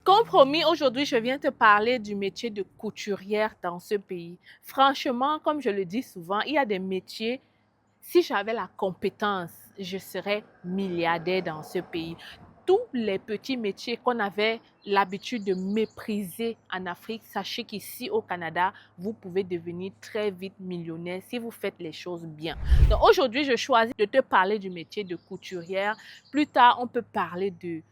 Comme promis, aujourd'hui, je viens te parler du métier de couturière dans ce pays. Franchement, comme je le dis souvent, il y a des métiers, si j'avais la compétence, je serais milliardaire dans ce pays. Tous les petits métiers qu'on avait l'habitude de mépriser en Afrique, sachez qu'ici au Canada, vous pouvez devenir très vite millionnaire si vous faites les choses bien. Donc aujourd'hui, je choisis de te parler du métier de couturière. Plus tard, on peut parler de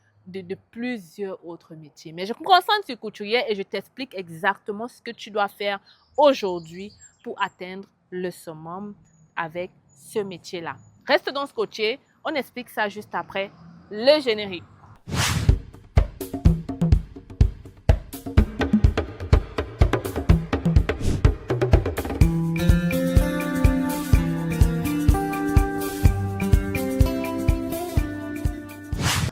plusieurs autres métiers. Mais je me concentre sur couturière et je t'explique exactement ce que tu dois faire aujourd'hui pour atteindre le summum avec ce métier-là. Reste donc scotché, on explique ça juste après le générique.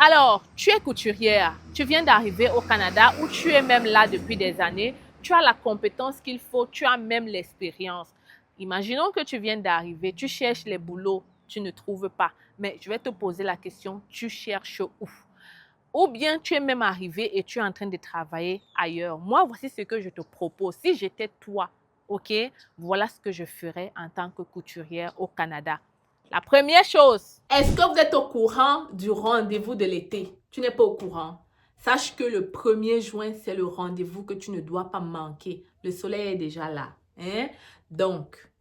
Alors, tu es couturière, tu viens d'arriver au Canada ou tu es même là depuis des années, tu as la compétence qu'il faut, tu as même l'expérience. Imaginons que tu viens d'arriver, tu cherches les boulots, tu ne trouves pas. Mais je vais te poser la question, tu cherches où? Ou bien tu es même arrivé et tu es en train de travailler ailleurs. Moi, voici ce que je te propose. Si j'étais toi, ok, voilà ce que je ferais en tant que couturière au Canada. La première chose, est-ce que vous êtes au courant du rendez-vous de l'été? Tu n'es pas au courant. Sache que le 1er juin, c'est le rendez-vous que tu ne dois pas manquer. Le soleil est déjà là. Hein? Donc,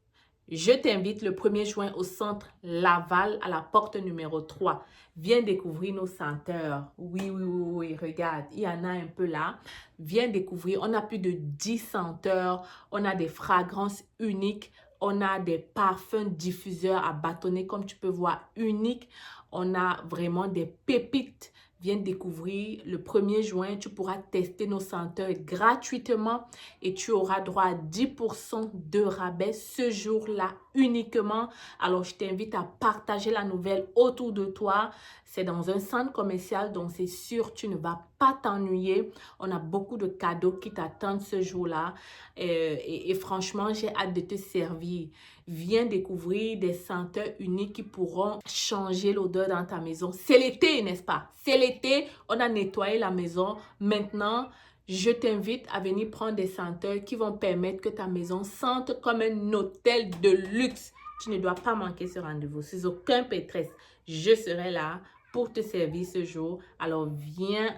je t'invite le 1er juin au centre Laval à la porte numéro 3. Viens découvrir nos senteurs. Oui, oui, oui, oui, regarde, il y en a un peu là. Viens découvrir, on a plus de 10 senteurs, on a des fragrances uniques, on a des parfums diffuseurs à bâtonner comme tu peux voir uniques. On a vraiment des pépites. Viens découvrir le 1er juin, tu pourras tester nos senteurs gratuitement et tu auras droit à 10% de rabais ce jour-là uniquement. Alors, je t'invite à partager la nouvelle autour de toi. C'est dans un centre commercial, donc c'est sûr, tu ne vas pas t'ennuyer. On a beaucoup de cadeaux qui t'attendent ce jour-là. Et franchement, j'ai hâte de te servir. Viens découvrir des senteurs uniques qui pourront changer l'odeur dans ta maison. C'est l'été, n'est-ce pas? C'est l'été, on a nettoyé la maison. Maintenant, je t'invite à venir prendre des senteurs qui vont permettre que ta maison sente comme un hôtel de luxe. Tu ne dois pas manquer ce rendez-vous. Sans aucun pétresse, je serai là pour te servir ce jour. Alors, viens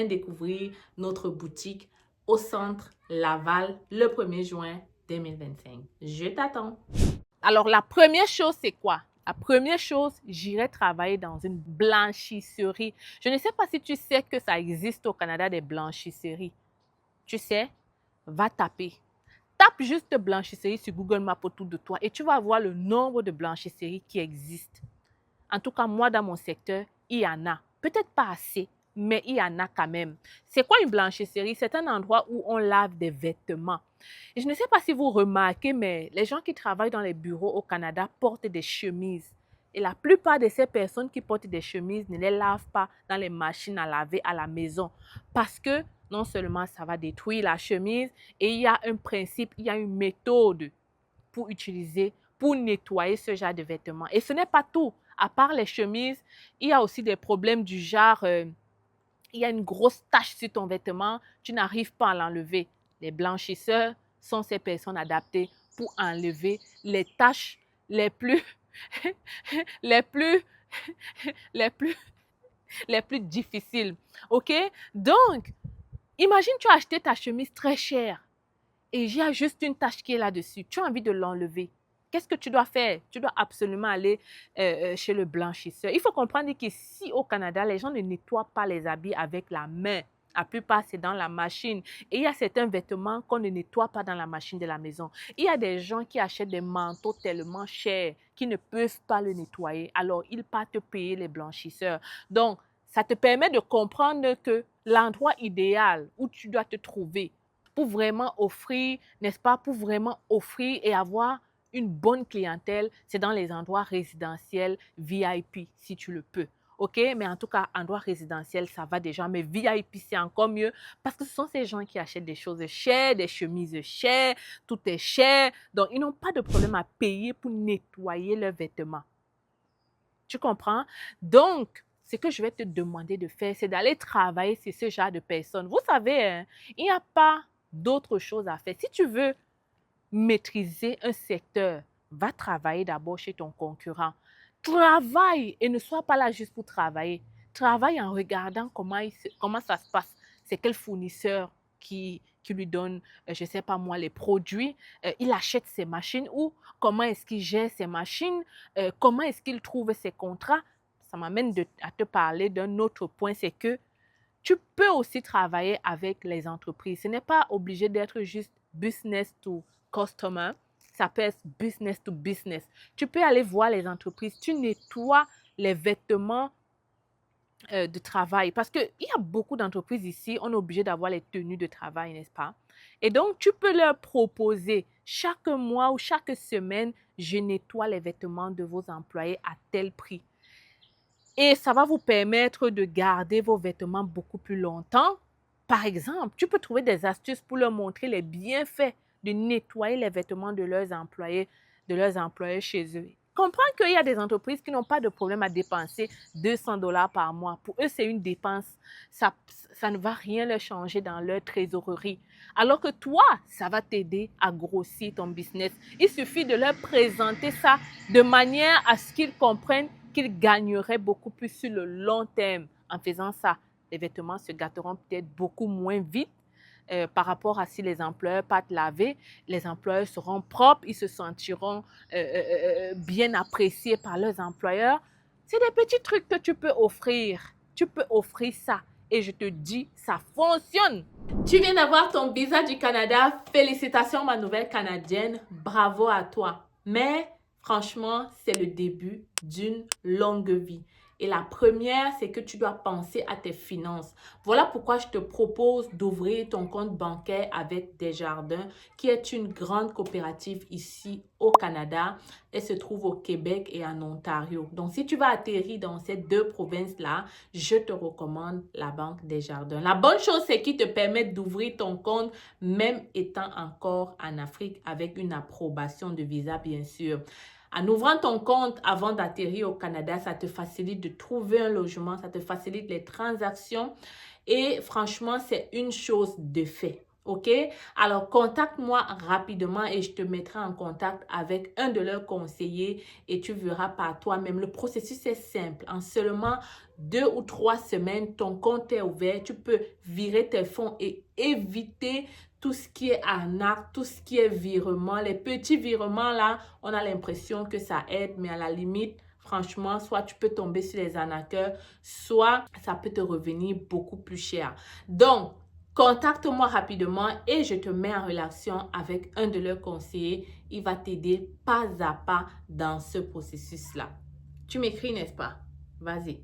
découvrir notre boutique au centre Laval le 1er juin 2025. Je t'attends. Alors, la première chose, c'est quoi? La première chose, j'irai travailler dans une blanchisserie. Je ne sais pas si tu sais que ça existe au Canada des blanchisseries. Tu sais, va taper. Tape juste blanchisserie sur Google Maps autour de toi et tu vas voir le nombre de blanchisseries qui existent. En tout cas, moi, dans mon secteur, il y en a. Peut-être pas assez, mais il y en a quand même. C'est quoi une blanchisserie? C'est un endroit où on lave des vêtements. Et je ne sais pas si vous remarquez, mais les gens qui travaillent dans les bureaux au Canada portent des chemises. Et la plupart de ces personnes qui portent des chemises ne les lavent pas dans les machines à laver à la maison. Parce que non seulement ça va détruire la chemise, et il y a un principe, il y a une méthode pour utiliser, pour nettoyer ce genre de vêtements. Et ce n'est pas tout. À part les chemises, il y a aussi des problèmes du genre, il y a une grosse tache sur ton vêtement, tu n'arrives pas à l'enlever. Les blanchisseurs sont ces personnes adaptées pour enlever les taches les plus, les plus, les plus, les plus difficiles. OK? Donc, imagine tu as acheté ta chemise très chère et il y a juste une tache qui est là-dessus. Tu as envie de l'enlever. Qu'est-ce que tu dois faire? Tu dois absolument aller chez le blanchisseur. Il faut comprendre qu'ici au Canada, les gens ne nettoient pas les habits avec la main. La plupart, c'est dans la machine. Et il y a certains vêtements qu'on ne nettoie pas dans la machine de la maison. Il y a des gens qui achètent des manteaux tellement chers qu'ils ne peuvent pas le nettoyer. Alors, ils partent payer les blanchisseurs. Donc, ça te permet de comprendre que l'endroit idéal où tu dois te trouver pour vraiment offrir, n'est-ce pas, pour vraiment offrir et avoir une bonne clientèle, c'est dans les endroits résidentiels VIP, si tu le peux. OK? Mais en tout cas, endroit résidentiel, ça va déjà. Mais VIP, c'est encore mieux parce que ce sont ces gens qui achètent des choses chères, des chemises chères, tout est cher. Donc, ils n'ont pas de problème à payer pour nettoyer leurs vêtements. Tu comprends? Donc, ce que je vais te demander de faire, c'est d'aller travailler sur ce genre de personnes. Vous savez, hein, il n'y a pas d'autre chose à faire. Si tu veux maîtriser un secteur, va travailler d'abord chez ton concurrent. Travaille et ne sois pas là juste pour travailler. Travaille en regardant comment ça se passe. C'est quel fournisseur qui lui donne, je ne sais pas moi, les produits. Il achète ses machines ou comment est-ce qu'il gère ses machines, comment est-ce qu'il trouve ses contrats. Ça m'amène à te parler d'un autre point, c'est que tu peux aussi travailler avec les entreprises. Ce n'est pas obligé d'être juste business to customer. Ça peut être business to business. Tu peux aller voir les entreprises. Tu nettoies les vêtements de travail. Parce qu'il y a beaucoup d'entreprises ici, on est obligé d'avoir les tenues de travail, n'est-ce pas? Et donc, tu peux leur proposer chaque mois ou chaque semaine, je nettoie les vêtements de vos employés à tel prix. Et ça va vous permettre de garder vos vêtements beaucoup plus longtemps. Par exemple, tu peux trouver des astuces pour leur montrer les bienfaits de nettoyer les vêtements de leurs employés chez eux. Comprends qu'il y a des entreprises qui n'ont pas de problème à dépenser 200 $ par mois. Pour eux, c'est une dépense. Ça ne va rien leur changer dans leur trésorerie. Alors que toi, ça va t'aider à grossir ton business. Il suffit de leur présenter ça de manière à ce qu'ils comprennent qu'ils gagneraient beaucoup plus sur le long terme. En faisant ça, les vêtements se gâteront peut-être beaucoup moins vite par rapport à si les employeurs partent laver. Les employeurs seront propres, ils se sentiront bien appréciés par leurs employeurs. C'est des petits trucs que tu peux offrir. Tu peux offrir ça. Et je te dis, ça fonctionne. Tu viens d'avoir ton visa du Canada. Félicitations, ma nouvelle Canadienne. Bravo à toi. Mais franchement, c'est le début d'une longue vie. Et la première, c'est que tu dois penser à tes finances. Voilà pourquoi je te propose d'ouvrir ton compte bancaire avec Desjardins, qui est une grande coopérative ici au Canada. Elle se trouve au Québec et en Ontario. Donc, si tu vas atterrir dans ces deux provinces-là, je te recommande la Banque Desjardins. La bonne chose, c'est qu'ils te permettent d'ouvrir ton compte, même étant encore en Afrique, avec une approbation de visa, bien sûr. En ouvrant ton compte avant d'atterrir au Canada, ça te facilite de trouver un logement, ça te facilite les transactions et franchement, c'est une chose de fait. OK? Alors, contacte-moi rapidement et je te mettrai en contact avec un de leurs conseillers et tu verras par toi-même. Le processus est simple. En seulement 2 ou 3 semaines, ton compte est ouvert. Tu peux virer tes fonds et éviter tout ce qui est arnaque, tout ce qui est virement. Les petits virements là, on a l'impression que ça aide, mais à la limite, franchement, soit tu peux tomber sur les arnaqueurs, soit ça peut te revenir beaucoup plus cher. Donc, contacte-moi rapidement et je te mets en relation avec un de leurs conseillers. Il va t'aider pas à pas dans ce processus-là. Tu m'écris, n'est-ce pas? Vas-y.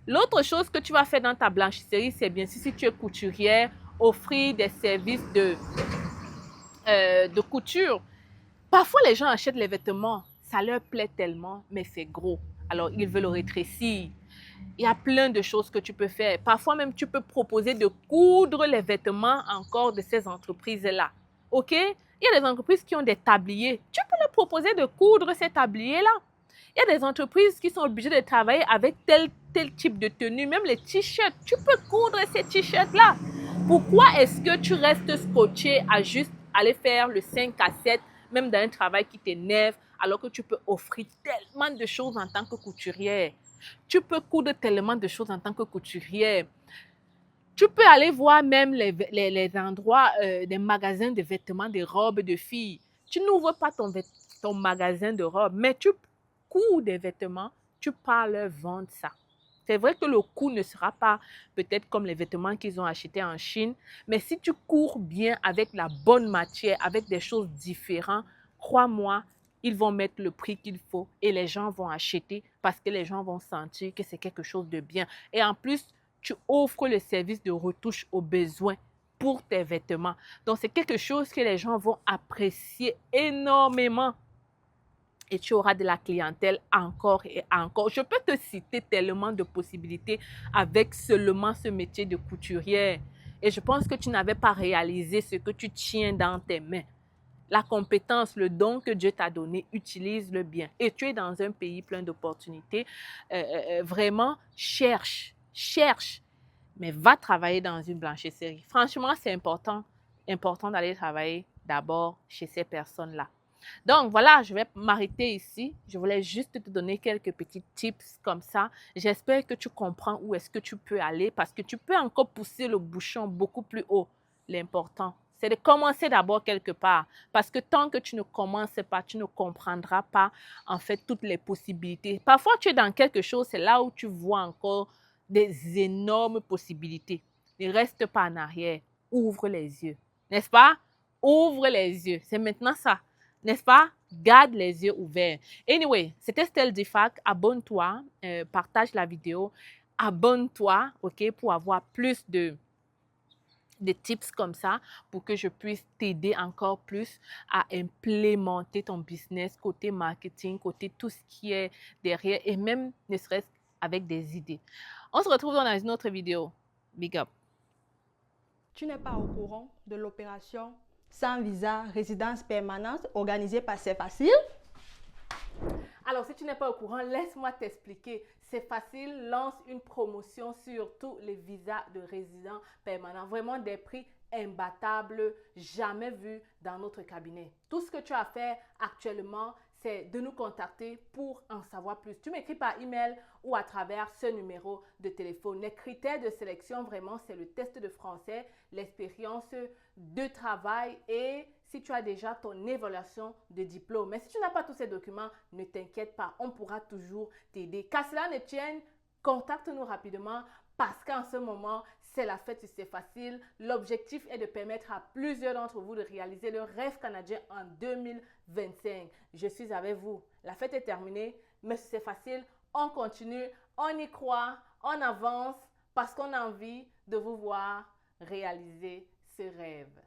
L'autre chose que tu vas faire dans ta blanchisserie, c'est bien sûr, si tu es couturière, offrir des services de couture. Parfois, les gens achètent les vêtements, ça leur plaît tellement, mais c'est gros. Alors, ils veulent le rétrécir. Il y a plein de choses que tu peux faire. Parfois même, tu peux proposer de coudre les vêtements encore de ces entreprises-là. OK? Il y a des entreprises qui ont des tabliers. Tu peux leur proposer de coudre ces tabliers-là. Il y a des entreprises qui sont obligées de travailler avec tel type de tenue, même les t-shirts. Tu peux coudre ces t-shirts-là. Pourquoi est-ce que tu restes scotché à juste aller faire le 5 à 7, même dans un travail qui t'énerve, alors que tu peux offrir tellement de choses en tant que couturière? Tu peux coudre tellement de choses en tant que couturière. Tu peux aller voir même les endroits, des magasins de vêtements, des robes de filles. Tu n'ouvres pas ton magasin de robes, mais tu couds des vêtements, tu pars leur vendre ça. C'est vrai que le coût ne sera pas peut-être comme les vêtements qu'ils ont achetés en Chine, mais si tu cours bien avec la bonne matière, avec des choses différentes, crois-moi, ils vont mettre le prix qu'il faut et les gens vont acheter parce que les gens vont sentir que c'est quelque chose de bien. Et en plus, tu offres le service de retouche aux besoins pour tes vêtements. Donc, c'est quelque chose que les gens vont apprécier énormément. Et tu auras de la clientèle encore et encore. Je peux te citer tellement de possibilités avec seulement ce métier de couturière. Et je pense que tu n'avais pas réalisé ce que tu tiens dans tes mains. la compétence, le don que Dieu t'a donné, utilise-le bien. Et tu es dans un pays plein d'opportunités. Vraiment, cherche, mais va travailler dans une blanchisserie. Franchement, c'est important d'aller travailler d'abord chez ces personnes-là. Donc voilà, je vais m'arrêter ici. Je voulais juste te donner quelques petits tips comme ça. J'espère que tu comprends où est-ce que tu peux aller parce que tu peux encore pousser le bouchon beaucoup plus haut. L'important, c'est de commencer d'abord quelque part parce que tant que tu ne commences pas, tu ne comprendras pas en fait toutes les possibilités. Parfois, tu es dans quelque chose, c'est là où tu vois encore des énormes possibilités. Ne reste pas en arrière. Ouvre les yeux. N'est-ce pas? Ouvre les yeux. C'est maintenant ça. N'est-ce pas? Garde les yeux ouverts. Anyway, c'était Stell Difac. Abonne-toi, partage la vidéo. Abonne-toi, OK, pour avoir plus de tips comme ça, pour que je puisse t'aider encore plus à implémenter ton business côté marketing, côté tout ce qui est derrière et même ne serait-ce avec des idées. On se retrouve dans une autre vidéo. Big up. Tu n'es pas au courant de l'opération sans visa résidence permanente organisée par C'est Facile? Alors, si tu n'es pas au courant, laisse-moi t'expliquer. C'est facile, lance une promotion sur tous les visas de résidents permanents. Vraiment des prix imbattables, jamais vus dans notre cabinet. Tout ce que tu as à faire actuellement, c'est de nous contacter pour en savoir plus. Tu m'écris par email ou à travers ce numéro de téléphone. Les critères de sélection, vraiment, c'est le test de français, l'expérience de travail et si tu as déjà ton évaluation de diplôme. Mais si tu n'as pas tous ces documents, ne t'inquiète pas, on pourra toujours t'aider. Qu'à cela ne tienne, contacte-nous rapidement parce qu'en ce moment, c'est la fête, c'est facile. L'objectif est de permettre à plusieurs d'entre vous de réaliser le rêve canadien en 2025. Je suis avec vous. La fête est terminée, mais c'est facile. On continue, on y croit, on avance parce qu'on a envie de vous voir réaliser ce rêve.